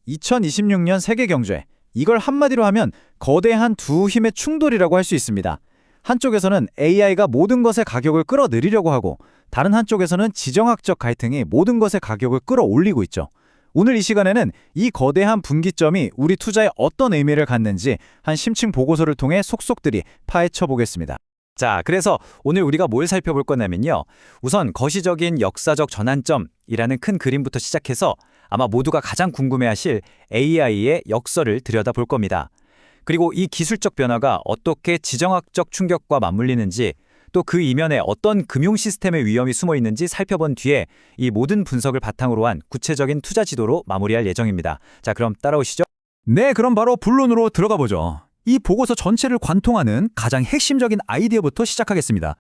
2026년 세계 경제. 이걸 한마디로 하면 거대한 두 힘의 충돌이라고 할 수 있습니다. 한쪽에서는 AI가 모든 것의 가격을 끌어내리려고 하고 다른 한쪽에서는 지정학적 갈등이 모든 것의 가격을 끌어올리고 있죠. 오늘 이 시간에는 이 거대한 분기점이 우리 투자에 어떤 의미를 갖는지 한 심층 보고서를 통해 속속들이 파헤쳐 보겠습니다. 자, 그래서 오늘 우리가 뭘 살펴볼 거냐면요. 우선 거시적인 역사적 전환점이라는 큰 그림부터 시작해서 아마 모두가 가장 궁금해하실 AI의 역설을 들여다볼 겁니다. 그리고 이 기술적 변화가 어떻게 지정학적 충격과 맞물리는지 또 그 이면에 어떤 금융 시스템의 위험이 숨어 있는지 살펴본 뒤에 이 모든 분석을 바탕으로 한 구체적인 투자 지도로 마무리할 예정입니다. 자, 그럼 따라오시죠. 네, 그럼 바로 본론으로 들어가 보죠. 이 보고서 전체를 관통하는 가장 핵심적인 아이디어부터 시작하겠습니다.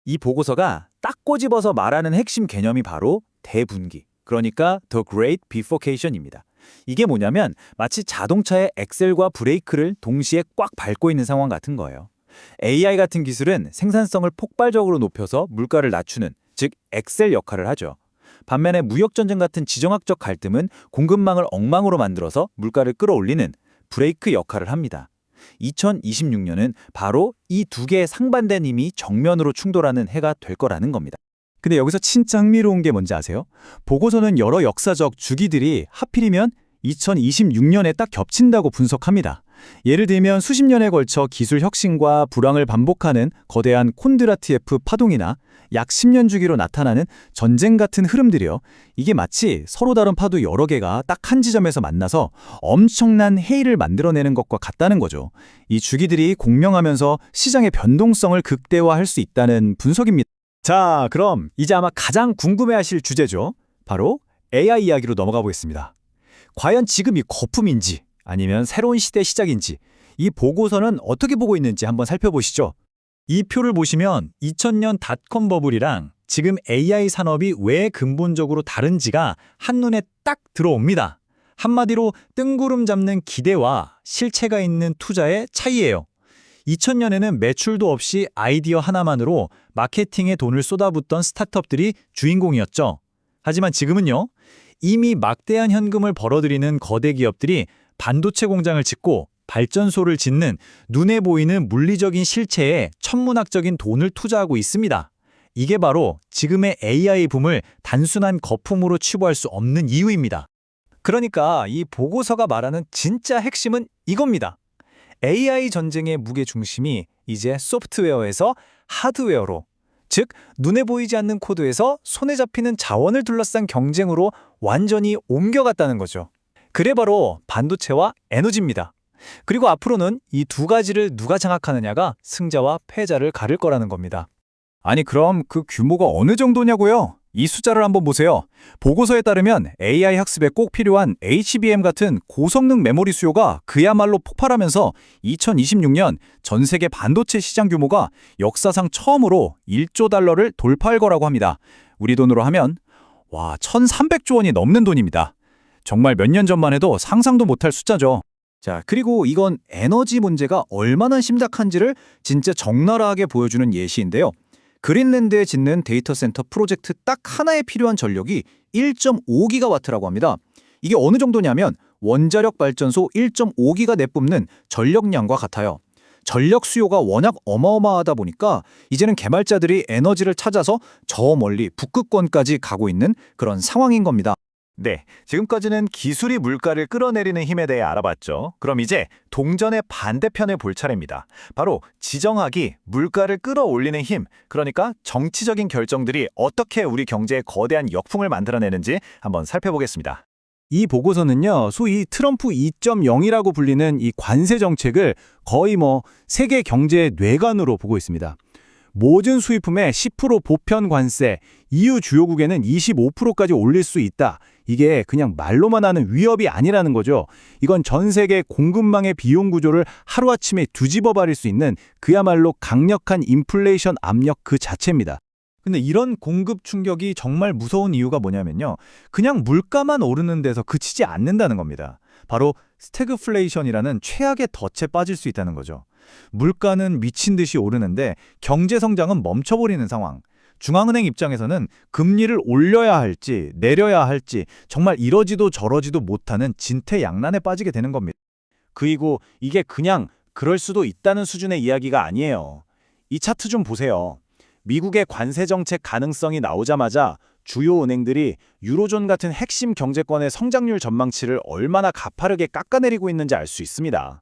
이 보고서가 딱 꼬집어서 말하는 핵심 개념이 바로 대분기, 그러니까 The Great Bifurcation입니다. 이게 뭐냐면 마치 자동차의 엑셀과 브레이크를 동시에 꽉 밟고 있는 상황 같은 거예요. AI 같은 기술은 생산성을 폭발적으로 높여서 물가를 낮추는, 즉 엑셀 역할을 하죠. 반면에 무역전쟁 같은 지정학적 갈등은 공급망을 엉망으로 만들어서 물가를 끌어올리는 브레이크 역할을 합니다. 2026년은 바로 이 두 개의 상반된 힘이 정면으로 충돌하는 해가 될 거라는 겁니다. 근데 여기서 진짜 흥미로운 게 뭔지 아세요? 보고서는 여러 역사적 주기들이 하필이면 2026년에 딱 겹친다고 분석합니다. 예를 들면 수십 년에 걸쳐 기술 혁신과 불황을 반복하는 거대한 콘드라티에프 파동이나 약 10년 주기로 나타나는 전쟁 같은 흐름들이요. 이게 마치 서로 다른 파도 여러 개가 딱 한 지점에서 만나서 엄청난 해일을 만들어내는 것과 같다는 거죠. 이 주기들이 공명하면서 시장의 변동성을 극대화할 수 있다는 분석입니다. 자, 그럼 이제 아마 가장 궁금해하실 주제죠. 바로 AI 이야기로 넘어가 보겠습니다. 과연 지금이 거품인지 아니면 새로운 시대 시작인지 이 보고서는 어떻게 보고 있는지 한번 살펴보시죠. 이 표를 보시면 2000년 닷컴 버블이랑 지금 AI 산업이 왜 근본적으로 다른지가 한눈에 딱 들어옵니다. 한마디로 뜬구름 잡는 기대와 실체가 있는 투자의 차이예요. 2000년에는 매출도 없이 아이디어 하나만으로 마케팅에 돈을 쏟아붓던 스타트업들이 주인공이었죠. 하지만 지금은요. 이미 막대한 현금을 벌어들이는 거대 기업들이 반도체 공장을 짓고 발전소를 짓는 눈에 보이는 물리적인 실체에 천문학적인 돈을 투자하고 있습니다. 이게 바로 지금의 AI 붐을 단순한 거품으로 치부할 수 없는 이유입니다. 그러니까 이 보고서가 말하는 진짜 핵심은 이겁니다. AI 전쟁의 무게중심이 이제 소프트웨어에서 하드웨어로, 즉 눈에 보이지 않는 코드에서 손에 잡히는 자원을 둘러싼 경쟁으로 완전히 옮겨갔다는 거죠. 그래 바로 반도체와 에너지입니다. 그리고 앞으로는 이 두 가지를 누가 장악하느냐가 승자와 패자를 가릴 거라는 겁니다. 아니 그럼 그 규모가 어느 정도냐고요? 이 숫자를 한번 보세요. 보고서에 따르면 AI 학습에 꼭 필요한 HBM 같은 고성능 메모리 수요가 그야말로 폭발하면서 2026년 전 세계 반도체 시장 규모가 역사상 처음으로 1조 달러를 돌파할 거라고 합니다. 우리 돈으로 하면 1,300조 원이 넘는 돈입니다. 정말 몇 년 전만 해도 상상도 못할 숫자죠. 자, 그리고 이건 에너지 문제가 얼마나 심각한지를 진짜 적나라하게 보여주는 예시인데요. 그린랜드에 짓는 데이터 센터 프로젝트 딱 하나에 필요한 전력이 1.5기가와트라고 합니다. 이게 어느 정도냐면 원자력 발전소 1.5기가 내뿜는 전력량과 같아요. 전력 수요가 워낙 어마어마하다 보니까 이제는 개발자들이 에너지를 찾아서 저 멀리 북극권까지 가고 있는 그런 상황인 겁니다. 네, 지금까지는 기술이 물가를 끌어내리는 힘에 대해 알아봤죠. 그럼 이제 동전의 반대편을 볼 차례입니다. 바로 지정학이 물가를 끌어올리는 힘, 그러니까 정치적인 결정들이 어떻게 우리 경제에 거대한 역풍을 만들어내는지 한번 살펴보겠습니다. 이 보고서는요, 소위 트럼프 2.0이라고 불리는 이 관세 정책을 거의 세계 경제의 뇌관으로 보고 있습니다. 모든 수입품에 10% 보편 관세, EU 주요국에는 25%까지 올릴 수 있다. 이게 그냥 말로만 하는 위협이 아니라는 거죠. 이건 전 세계 공급망의 비용 구조를 하루아침에 뒤집어 버릴 수 있는 그야말로 강력한 인플레이션 압력 그 자체입니다. 근데 이런 공급 충격이 정말 무서운 이유가 뭐냐면요. 그냥 물가만 오르는 데서 그치지 않는다는 겁니다. 바로 스태그플레이션이라는 최악의 덫에 빠질 수 있다는 거죠. 물가는 미친 듯이 오르는데 경제 성장은 멈춰버리는 상황. 중앙은행 입장에서는 금리를 올려야 할지 내려야 할지 정말 이러지도 저러지도 못하는 진퇴양난에 빠지게 되는 겁니다. 그리고 이게 그냥 그럴 수도 있다는 수준의 이야기가 아니에요. 이 차트 좀 보세요. 미국의 관세 정책 가능성이 나오자마자 주요 은행들이 유로존 같은 핵심 경제권의 성장률 전망치를 얼마나 가파르게 깎아내리고 있는지 알 수 있습니다.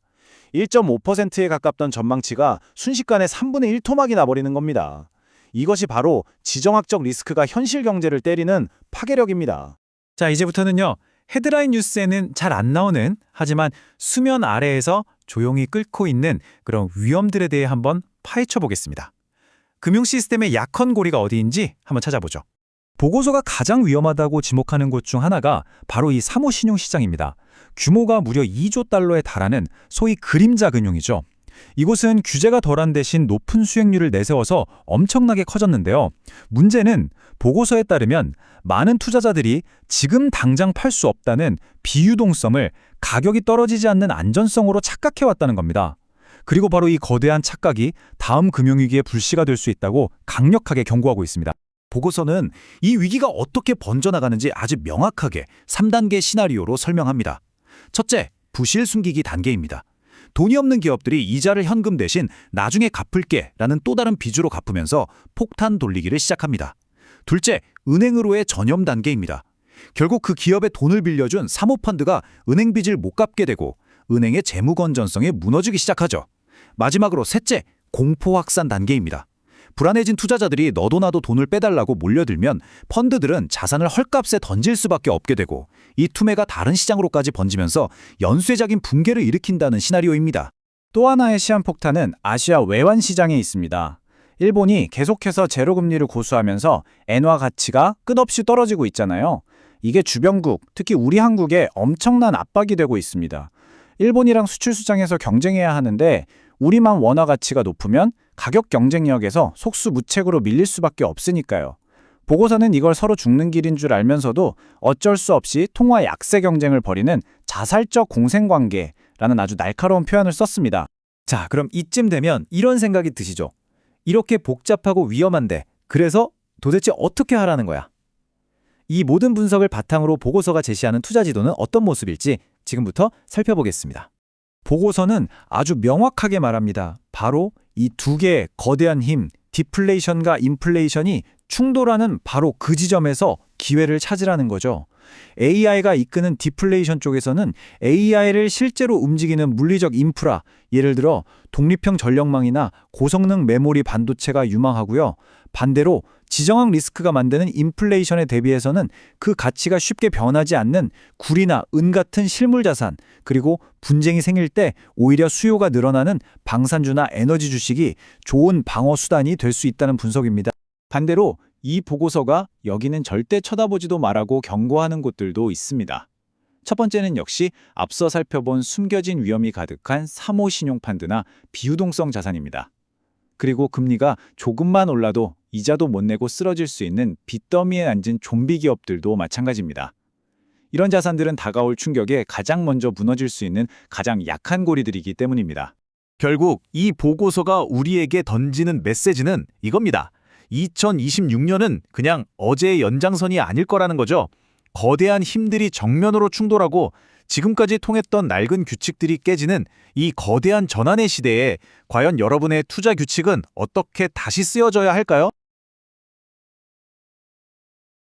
1.5%에 가깝던 전망치가 순식간에 3분의 1 토막이 나버리는 겁니다. 이것이 바로 지정학적 리스크가 현실 경제를 때리는 파괴력입니다. 자, 이제부터는요. 헤드라인 뉴스에는 잘 안 나오는, 하지만 수면 아래에서 조용히 끓고 있는 그런 위험들에 대해 한번 파헤쳐 보겠습니다. 금융 시스템의 약한 고리가 어디인지 한번 찾아보죠. 보고서가 가장 위험하다고 지목하는 곳 중 하나가 바로 이 사모신용 시장입니다. 규모가 무려 2조 달러에 달하는 소위 그림자 금융이죠. 이곳은 규제가 덜한 대신 높은 수익률을 내세워서 엄청나게 커졌는데요. 문제는 보고서에 따르면 많은 투자자들이 지금 당장 팔 수 없다는 비유동성을 가격이 떨어지지 않는 안전성으로 착각해왔다는 겁니다. 그리고 바로 이 거대한 착각이 다음 금융위기의 불씨가 될 수 있다고 강력하게 경고하고 있습니다. 보고서는 이 위기가 어떻게 번져나가는지 아주 명확하게 3단계 시나리오로 설명합니다. 첫째, 부실 숨기기 단계입니다. 돈이 없는 기업들이 이자를 현금 대신 나중에 갚을게 라는 또 다른 빚으로 갚으면서 폭탄 돌리기를 시작합니다. 둘째, 은행으로의 전염 단계입니다. 결국 그 기업에 돈을 빌려준 사모펀드가 은행 빚을 못 갚게 되고 은행의 재무 건전성이 무너지기 시작하죠. 마지막으로 셋째, 공포 확산 단계입니다. 불안해진 투자자들이 너도 나도 돈을 빼달라고 몰려들면 펀드들은 자산을 헐값에 던질 수밖에 없게 되고 이 투매가 다른 시장으로까지 번지면서 연쇄적인 붕괴를 일으킨다는 시나리오입니다. 또 하나의 시한폭탄은 아시아 외환 시장에 있습니다. 일본이 계속해서 제로금리를 고수하면서 엔화 가치가 끝없이 떨어지고 있잖아요. 이게 주변국, 특히 우리 한국에 엄청난 압박이 되고 있습니다. 일본이랑 수출 시장에서 경쟁해야 하는데 우리만 원화 가치가 높으면 가격 경쟁력에서 속수무책으로 밀릴 수밖에 없으니까요. 보고서는 이걸 서로 죽는 길인 줄 알면서도 어쩔 수 없이 통화 약세 경쟁을 벌이는 자살적 공생관계라는 아주 날카로운 표현을 썼습니다. 자, 그럼 이쯤 되면 이런 생각이 드시죠? 이렇게 복잡하고 위험한데 그래서 도대체 어떻게 하라는 거야? 이 모든 분석을 바탕으로 보고서가 제시하는 투자 지도는 어떤 모습일지 지금부터 살펴보겠습니다. 보고서는 아주 명확하게 말합니다. 바로 이 두 개의 거대한 힘, 디플레이션과 인플레이션이 충돌하는 바로 그 지점에서 기회를 찾으라는 거죠. AI가 이끄는 디플레이션 쪽에서는 AI를 실제로 움직이는 물리적 인프라, 예를 들어 독립형 전력망이나 고성능 메모리 반도체가 유망하고요. 반대로 지정학 리스크가 만드는 인플레이션에 대비해서는 그 가치가 쉽게 변하지 않는 구리나 은 같은 실물 자산, 그리고 분쟁이 생길 때 오히려 수요가 늘어나는 방산주나 에너지 주식이 좋은 방어 수단이 될 수 있다는 분석입니다. 반대로 이 보고서가 여기는 절대 쳐다보지도 말라고 경고하는 곳들도 있습니다. 첫 번째는 역시 앞서 살펴본 숨겨진 위험이 가득한 사모신용펀드나 비유동성 자산입니다. 그리고 금리가 조금만 올라도 이자도 못 내고 쓰러질 수 있는 빚더미에 앉은 좀비 기업들도 마찬가지입니다. 이런 자산들은 다가올 충격에 가장 먼저 무너질 수 있는 가장 약한 고리들이기 때문입니다. 결국 이 보고서가 우리에게 던지는 메시지는 이겁니다. 2026년은 그냥 어제의 연장선이 아닐 거라는 거죠. 거대한 힘들이 정면으로 충돌하고 지금까지 통했던 낡은 규칙들이 깨지는 이 거대한 전환의 시대에 과연 여러분의 투자 규칙은 어떻게 다시 쓰여져야 할까요?